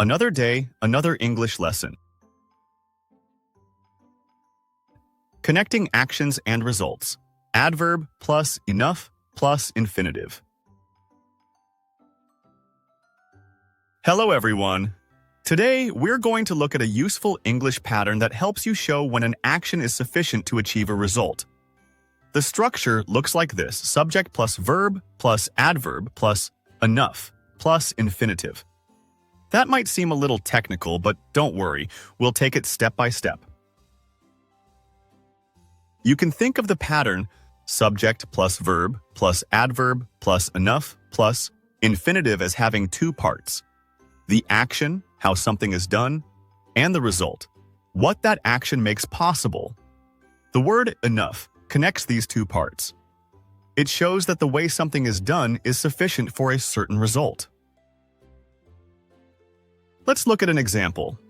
Another day, another English lesson. Connecting actions and results. Adverb plus enough plus infinitive. Hello everyone. Today, we're going to look at a useful English pattern that helps you show when an action is sufficient to achieve a result. The structure looks like this: subject plus verb plus adverb plus enough plus infinitive. That might seem a little technical, but don't worry, we'll take it step by step. You can think of the pattern subject plus verb plus adverb plus enough plus infinitive as having two parts: the action, how something is done, and the result, what that action makes possible. The word enough connects these two parts. It shows that the way something is done is sufficient for a certain result. Let's look at an example.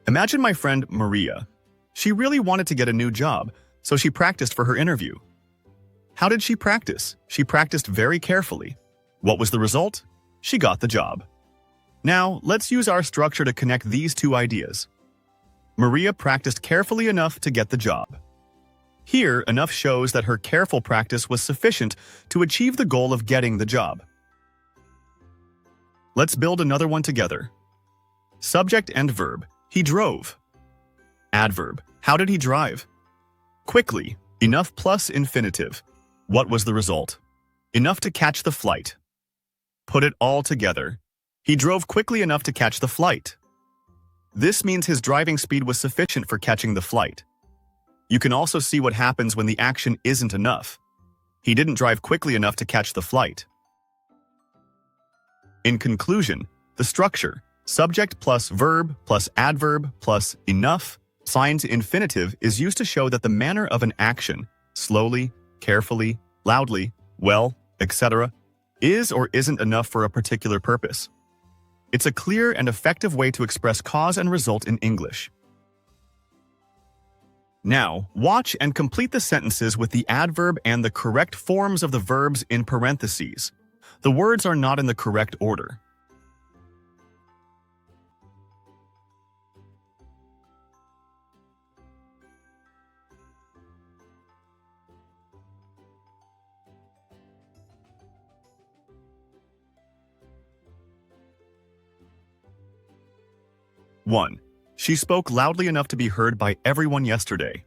Imagine my friend Maria. She really wanted to get a new job, so she practiced for her interview. How did she practice? She practiced very carefully. What was the result? She got the job. Now, let's use our structure to connect these two ideas. Maria practiced carefully enough to get the job. Here, enough shows that her careful practice was sufficient to achieve the goal of getting the job. Let's build another one together. Subject and verb. He drove. Adverb. How did he drive? Quickly. Enough plus infinitive. What was the result? Enough to catch the flight. Put it all together. He drove quickly enough to catch the flight. This means his driving speed was sufficient for catching the flight. You can also see what happens when the action isn't enough. He didn't drive quickly enough to catch the flight. In conclusion, the structure, subject plus verb plus adverb plus enough, signed to infinitive, is used to show that the manner of an action, slowly, carefully, loudly, well, etc., is or isn't enough for a particular purpose. It's a clear and effective way to express cause and result in English. Now, watch and complete the sentences with the adverb and the correct forms of the verbs in parentheses. The words are not in the correct order. One. She spoke loudly enough to be heard by everyone yesterday.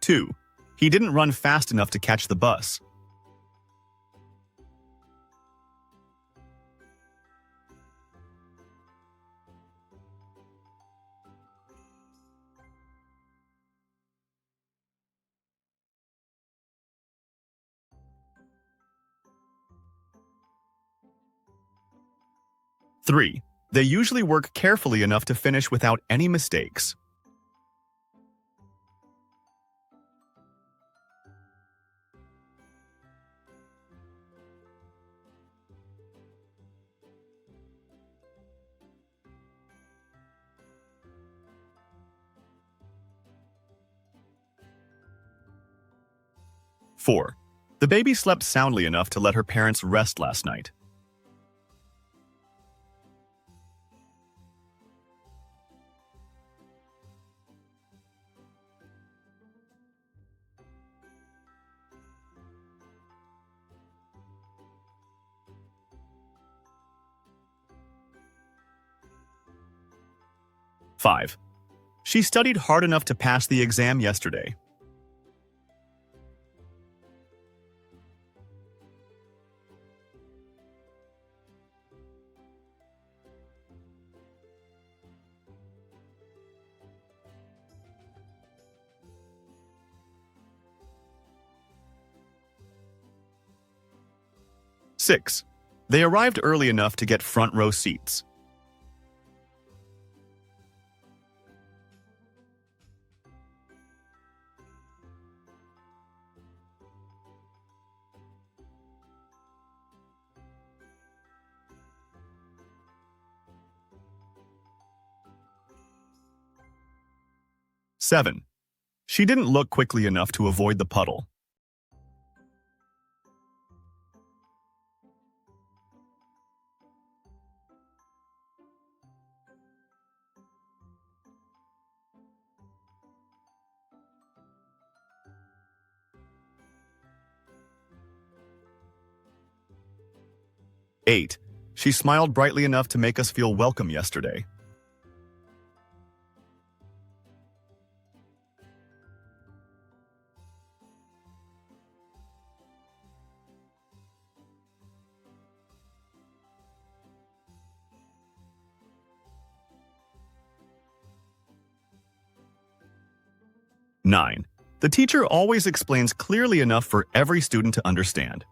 Two. He didn't run fast enough to catch the bus. 3. They usually work carefully enough to finish without any mistakes. 4. The baby slept soundly enough to let her parents rest last night. 5. She studied hard enough to pass the exam yesterday. 6. They arrived early enough to get front row seats. 7. She didn't look quickly enough to avoid the puddle. 8. She smiled brightly enough to make us feel welcome yesterday. 9. The teacher always explains clearly enough for every student to understand.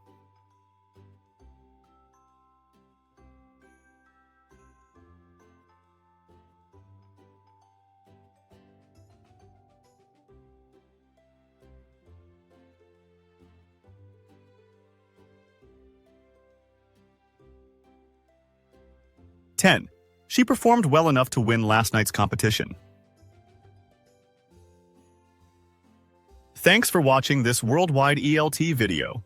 10. She performed well enough to win last night's competition. Thanks for watching this worldwide ELT video.